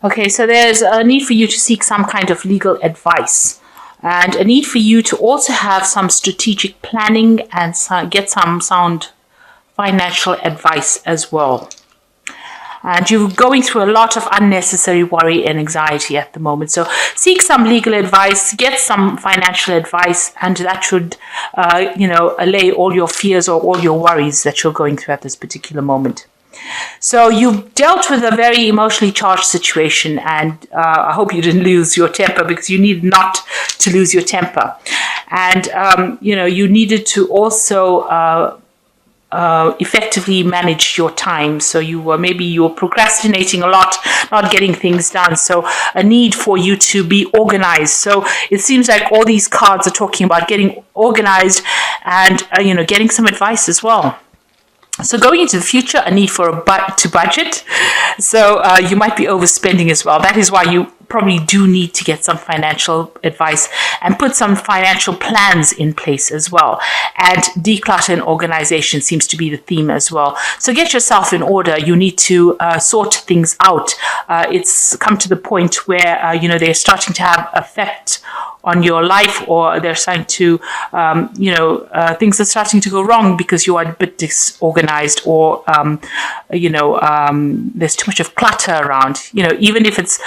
Okay, so there's a need for you to seek some kind of legal advice, and a need for you to also have some strategic planning and get some sound financial advice as well. And you're going through a lot of unnecessary worry and anxiety at the moment. So seek some legal advice, get some financial advice, and that should, allay all your fears or all your worries that you're going through at this particular moment. So you've dealt with a very emotionally charged situation, and I hope you didn't lose your temper, because you need not to lose your temper. And, you needed to also effectively manage your time. So you're procrastinating a lot, not getting things done. So a need for you to be organized. So it seems like all these cards are talking about getting organized and, getting some advice as well. So going into the future, a need for to budget. So you might be overspending as well. That is why you probably do need to get some financial advice and put some financial plans in place as well. And declutter and organization seems to be the theme as well. So get yourself in order. You need to sort things out. It's come to the point where, they're starting to have effect on your life, or they're starting to, things are starting to go wrong because you are a bit disorganized, or, there's too much of clutter around. Even if it's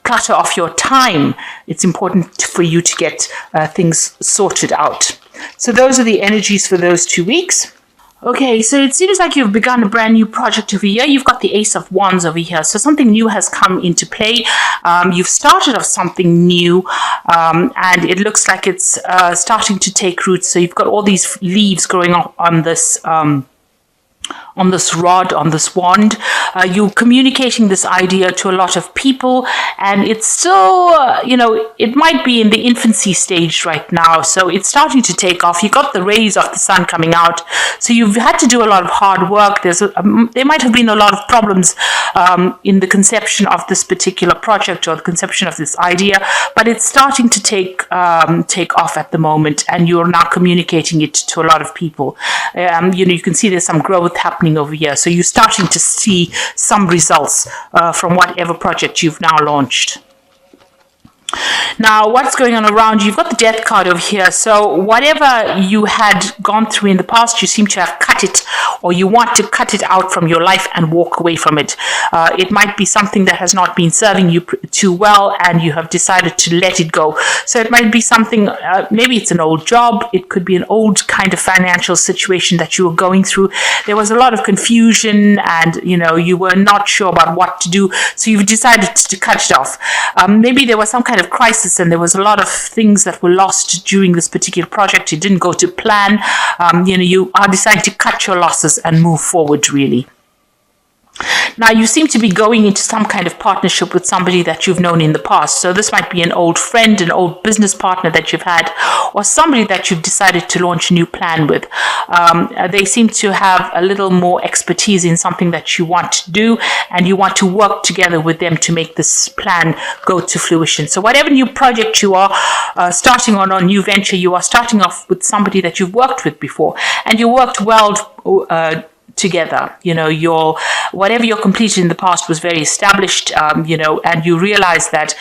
clutter of your time, it's important for you to get things sorted out. So those are the energies for those 2 weeks. Okay, so it seems like you've begun a brand new project over here. You've got the Ace of Wands over here. So something new has come into play. You've started off something new, and it looks like it's starting to take root. So you've got all these leaves growing on this rod, on this wand. You're communicating this idea to a lot of people, and it's still, it might be in the infancy stage right now. So it's starting to take off. You got the rays of the sun coming out. So you've had to do a lot of hard work. There might have been a lot of problems in the conception of this particular project, or the conception of this idea, but it's starting to take off at the moment, and you're now communicating it to a lot of people. You can see there's some growth happening over here. So you're starting to see some results from whatever project you've now launched. Now, what's going on around you? You've got the Death card over here. So whatever you had gone through in the past, you seem to have cut it, or you want to cut it out from your life and walk away from it. It might be something that has not been serving you too well, and you have decided to let it go. So it might be something, maybe it's an old job. It could be an old kind of financial situation that you were going through. There was a lot of confusion, and, you were not sure about what to do. So you've decided to cut it off. Maybe there was some kind of crisis, and there was a lot of things that were lost during this particular project. It didn't go to plan. You are deciding to cut your losses and move forward, really. Now, you seem to be going into some kind of partnership with somebody that you've known in the past. So this might be an old friend, an old business partner that you've had, or somebody that you've decided to launch a new plan with. They seem to have a little more expertise in something that you want to do, and you want to work together with them to make this plan go to fruition. So whatever new project you are starting on, or new venture, you are starting off with somebody that you've worked with before, and you worked well together. Whatever you completed in the past was very established, and you realize that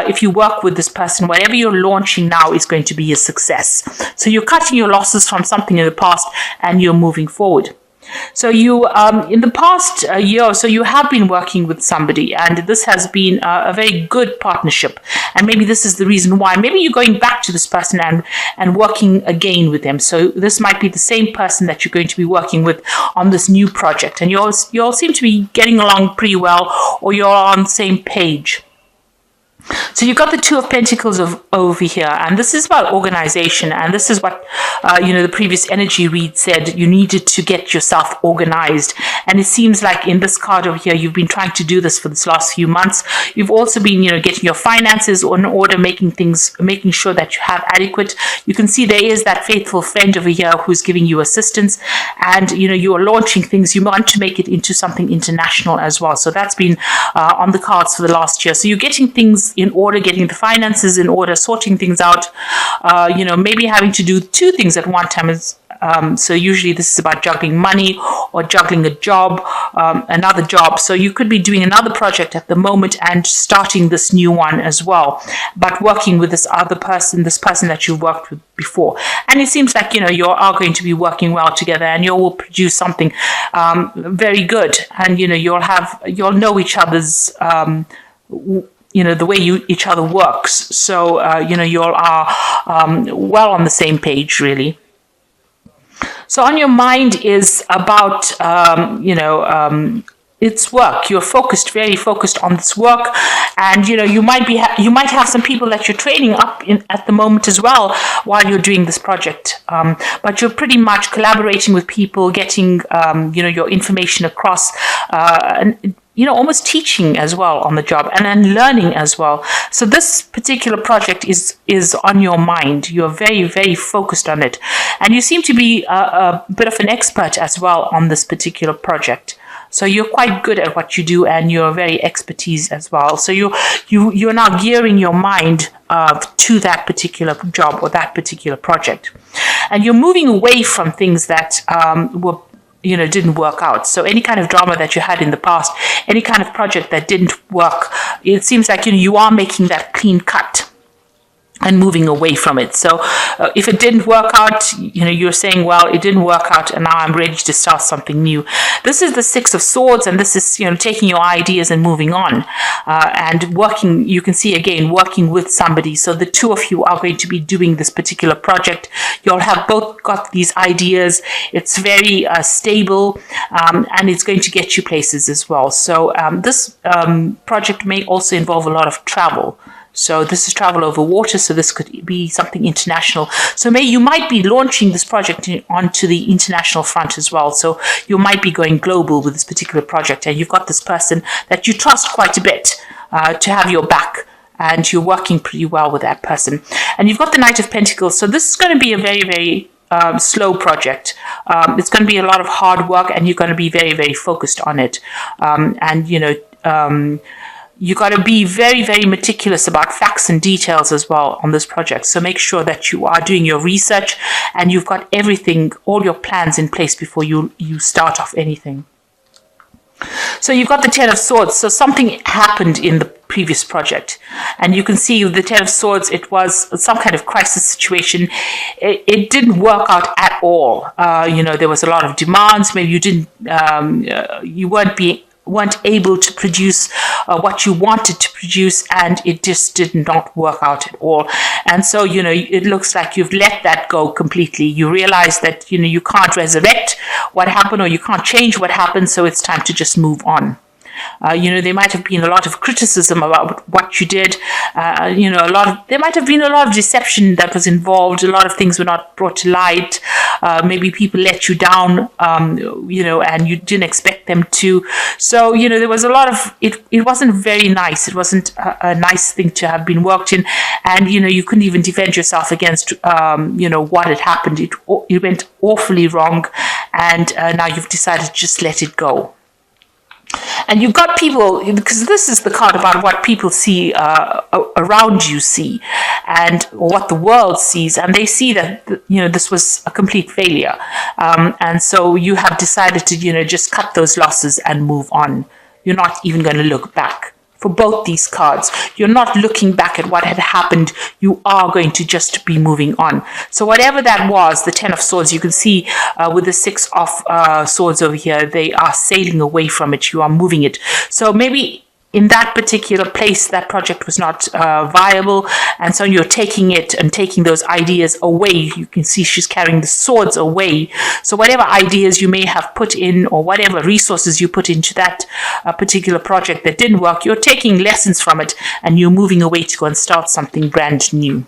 if you work with this person, whatever you're launching now is going to be a success. So you're cutting your losses from something in the past, and you're moving forward. So you, in the past year or so, you have been working with somebody, and this has been a very good partnership. And maybe this is the reason why. Maybe you're going back to this person and working again with them. So this might be the same person that you're going to be working with on this new project. And you all seem to be getting along pretty well, or you're on the same page. So you've got the Two of Pentacles over here, and this is about organization, and this is what the previous energy read said. You needed to get yourself organized, and it seems like in this card over here, you've been trying to do this for this last few months. You've also been getting your finances in order, making sure that you have adequate. You can see there is that faithful friend over here who's giving you assistance, and you are launching things. You want to make it into something international as well. So that's been on the cards for the last year. So you're getting things in order, getting the finances in order, sorting things out, maybe having to do two things at one time So usually this is about juggling money or juggling a job, another job. So you could be doing another project at the moment and starting this new one as well, but working with this other person, this person that you've worked with before. And it seems like, you are going to be working well together, and you will produce something very good. And, you'll know each other's, the way each other works. So, you all are well on the same page, really. So on your mind is about, it's work. You're very focused on this work, and you might have some people that you're training up at the moment as well while you're doing this project. But you're pretty much collaborating with people, getting your information across, and almost teaching as well on the job, and then learning as well. So this particular project is on your mind. You're very, very focused on it, and you seem to be a bit of an expert as well on this particular project. So you're quite good at what you do, and you're very expertise as well. So you're now gearing your mind to that particular job or that particular project, and you're moving away from things that were didn't work out. So any kind of drama that you had in the past, any kind of project that didn't work, it seems like you are making that clean cut and moving away from it. So if it didn't work out, you're saying, well, it didn't work out, and now I'm ready to start something new. This is the Six of Swords, and this is taking your ideas and moving on, and working. You can see again working with somebody. So the two of you are going to be doing this particular project. You'll have both got these ideas. It's very stable, and it's going to get you places as well. So this project may also involve a lot of travel. So this is travel over water, so this could be something international. So you might be launching this project onto the international front as well. So you might be going global with this particular project, and you've got this person that you trust quite a bit to have your back, and you're working pretty well with that person. And you've got the Knight of Pentacles. So this is going to be a very, very slow project. It's going to be a lot of hard work, and you're going to be very, very focused on it. You got to be very, very meticulous about facts and details as well on this project. So make sure that you are doing your research and you've got everything, all your plans in place before you start off anything. So you've got the Ten of Swords. So something happened in the previous project, and you can see with the Ten of Swords, it was some kind of crisis situation. It didn't work out at all. There was a lot of demands. Maybe you weren't able to produce what you wanted to produce, and it just did not work out at all. And so it looks like you've let that go completely. You realize that you can't resurrect what happened, or you can't change what happened, so it's time to just move on. There might have been a lot of criticism about what you did. There might have been a lot of deception that was involved. A lot of things were not brought to light. Maybe people let you down, and you didn't expect them to. So, there was a lot of, it wasn't very nice. It wasn't a nice thing to have been worked in. And, you couldn't even defend yourself against, what had happened. It went awfully wrong. And now you've decided to just let it go. And you've got people, because this is the card about what people see around you see, and what the world sees, and they see that this was a complete failure, and so you have decided to just cut those losses and move on. You're not even going to look back. For both these cards, you're not looking back at what had happened. You are going to just be moving on. So whatever that was, the Ten of Swords, you can see with the Six of Swords over here, they are sailing away from it. You are moving it. So maybe in that particular place, that project was not viable, and so you're taking it and taking those ideas away. You can see she's carrying the swords away. So whatever ideas you may have put in, or whatever resources you put into that particular project that didn't work, you're taking lessons from it, and you're moving away to go and start something brand new.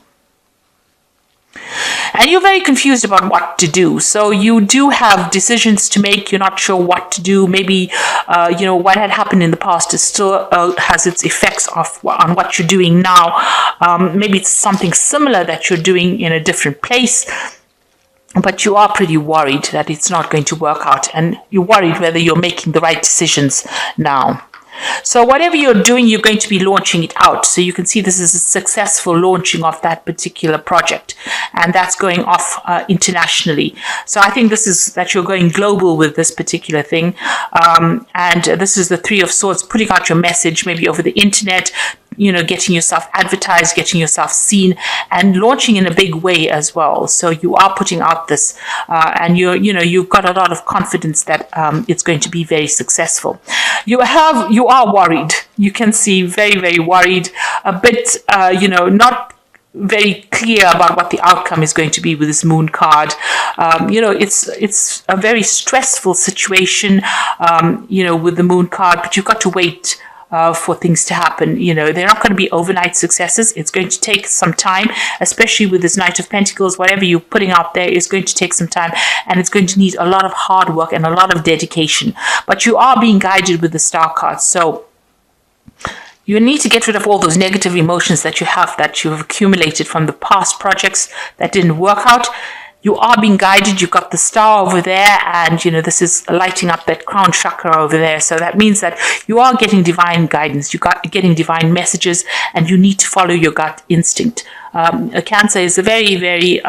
And you're very confused about what to do. So you do have decisions to make. You're not sure what to do. Maybe, what had happened in the past is still has its effects on what you're doing now. Maybe it's something similar that you're doing in a different place. But you are pretty worried that it's not going to work out. And you're worried whether you're making the right decisions now. So whatever you're doing, you're going to be launching it out. So you can see this is a successful launching of that particular project, and that's going off internationally. So I think this is that you're going global with this particular thing. And this is the Three of Swords, putting out your message maybe over the internet, getting yourself advertised, getting yourself seen, and launching in a big way as well. So you are putting out this, and you've got a lot of confidence that it's going to be very successful. You are worried. You can see very, very worried, a bit, not very clear about what the outcome is going to be with this Moon card. It's a very stressful situation, with the Moon card, but you've got to wait for things to happen. They're not going to be overnight successes. It's going to take some time, especially with this Knight of Pentacles. Whatever you're putting out there is going to take some time, and it's going to need a lot of hard work and a lot of dedication. But you are being guided with the Star card. So you need to get rid of all those negative emotions that you've accumulated from the past projects that didn't work out. You are being guided. You've got the star over there, and this is lighting up that crown chakra over there. So that means that you are getting divine guidance. You're getting divine messages, and you need to follow your gut instinct. A Cancer is a very, very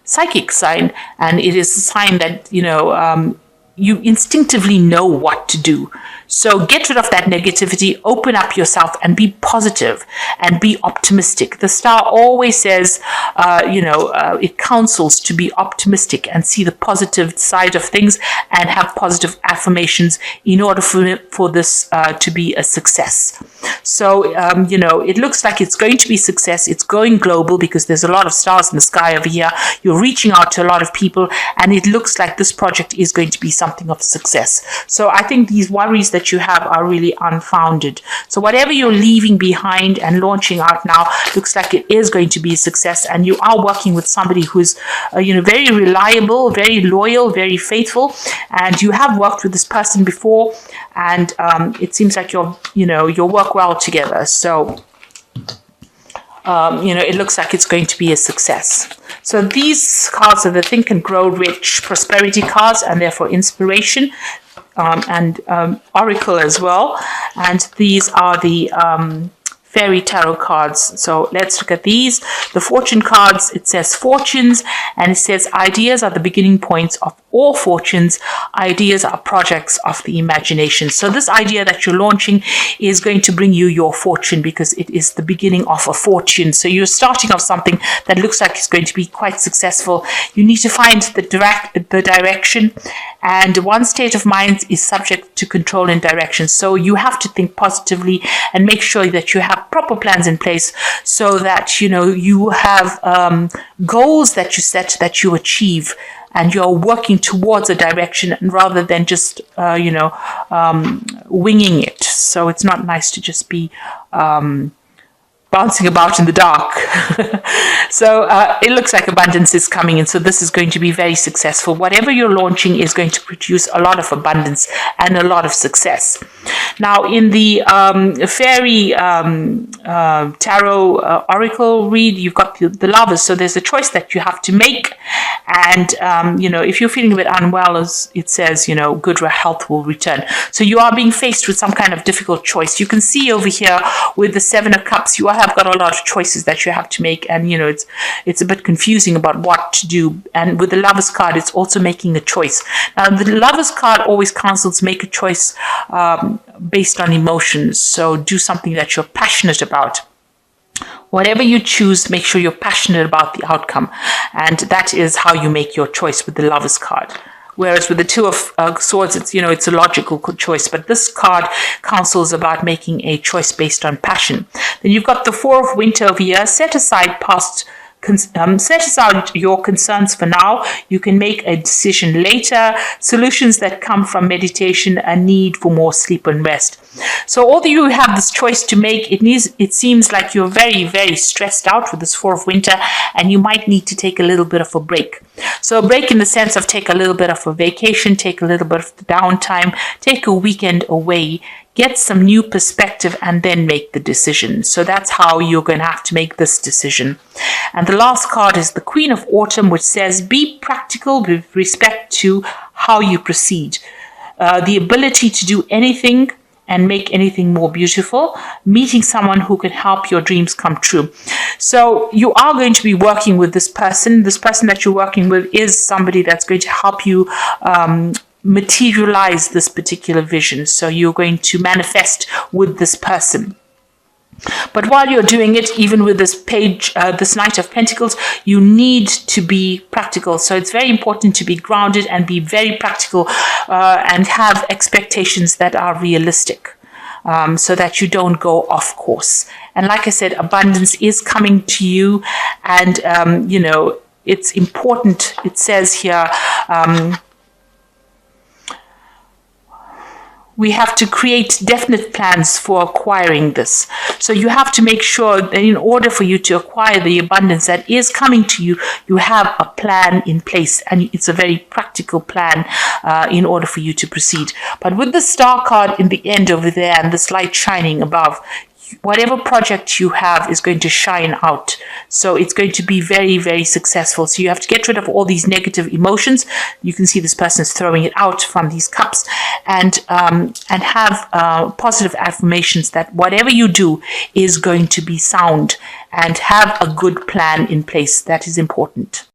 psychic sign, and it is a sign that you instinctively know what to do. So get rid of that negativity, open up yourself, and be positive and be optimistic. The star always says, it counsels to be optimistic and see the positive side of things and have positive affirmations in order for this to be a success. So, it looks like it's going to be success. It's going global because there's a lot of stars in the sky over here. You're reaching out to a lot of people, and it looks like this project is going to be something of success. So I think these worries that you have are really unfounded. So whatever you're leaving behind and launching out now looks like it is going to be a success, and you are working with somebody who's very reliable, very loyal, very faithful, and you have worked with this person before, and it seems like you'll work well together. So it looks like it's going to be a success. So these cards are the Think and Grow Rich Prosperity cards, and therefore inspiration and oracle as well. And these are the Fairy Tarot cards. So let's look at these. The Fortune cards, it says fortunes, and it says ideas are the beginning points of all fortunes. Ideas are projects of the imagination. So this idea that you're launching is going to bring you your fortune, because it is the beginning of a fortune. So you're starting off something that looks like it's going to be quite successful. You need to find the direction, and one state of mind is subject to control and direction. So you have to think positively and make sure that you have proper plans in place, so that you have goals that you set, that you achieve, and you're working towards a direction rather than just winging it. So it's not nice to just be bouncing about in the dark. So it looks like abundance is coming in. So this is going to be very successful. Whatever you're launching is going to produce a lot of abundance and a lot of success. Now, in the Fairy Tarot Oracle read, you've got the Lovers. So there's a choice that you have to make. And, if you're feeling a bit unwell, as it says, good health will return. So you are being faced with some kind of difficult choice. You can see over here with the Seven of Cups, you have got a lot of choices that you have to make. And, it's a bit confusing about what to do. And with the Lovers card, it's also making a choice. Now, the Lovers card always counsels make a choice based on emotions. So do something that you're passionate about. Whatever you choose, make sure you're passionate about the outcome. And that is how you make your choice with the Lovers card. Whereas with the Two of Swords, it's a logical choice. But this card counsels about making a choice based on passion. Then you've got the Four of Winter over here. Set aside your concerns for now. You can make a decision later. Solutions that come from meditation, a need for more sleep and rest. So although you have this choice to make, it seems like you're very, very stressed out with this Four of Winter, and you might need to take a little bit of a break. So a break in the sense of take a little bit of a vacation, take a little bit of the downtime, take a weekend away, get some new perspective, and then make the decision. So that's how you're going to have to make this decision. And the last card is the Queen of Autumn, which says, be practical with respect to how you proceed. The ability to do anything and make anything more beautiful, meeting someone who can help your dreams come true. So you are going to be working with this person. This person that you're working with is somebody that's going to help you materialize this particular vision. So you're going to manifest with this person. But while you're doing it, even with this page, this Knight of Pentacles, you need to be practical. So it's very important to be grounded and be very practical and have expectations that are realistic so that you don't go off course. And like I said, abundance is coming to you. And, it's important. It says here, we have to create definite plans for acquiring this. So you have to make sure that in order for you to acquire the abundance that is coming to you, you have a plan in place. And it's a very practical plan in order for you to proceed. But with the Star card in the end over there and this light shining above, whatever project you have is going to shine out. So it's going to be very, very successful. So you have to get rid of all these negative emotions. You can see this person is throwing it out from these cups, and have positive affirmations that whatever you do is going to be sound, and have a good plan in place. That is important.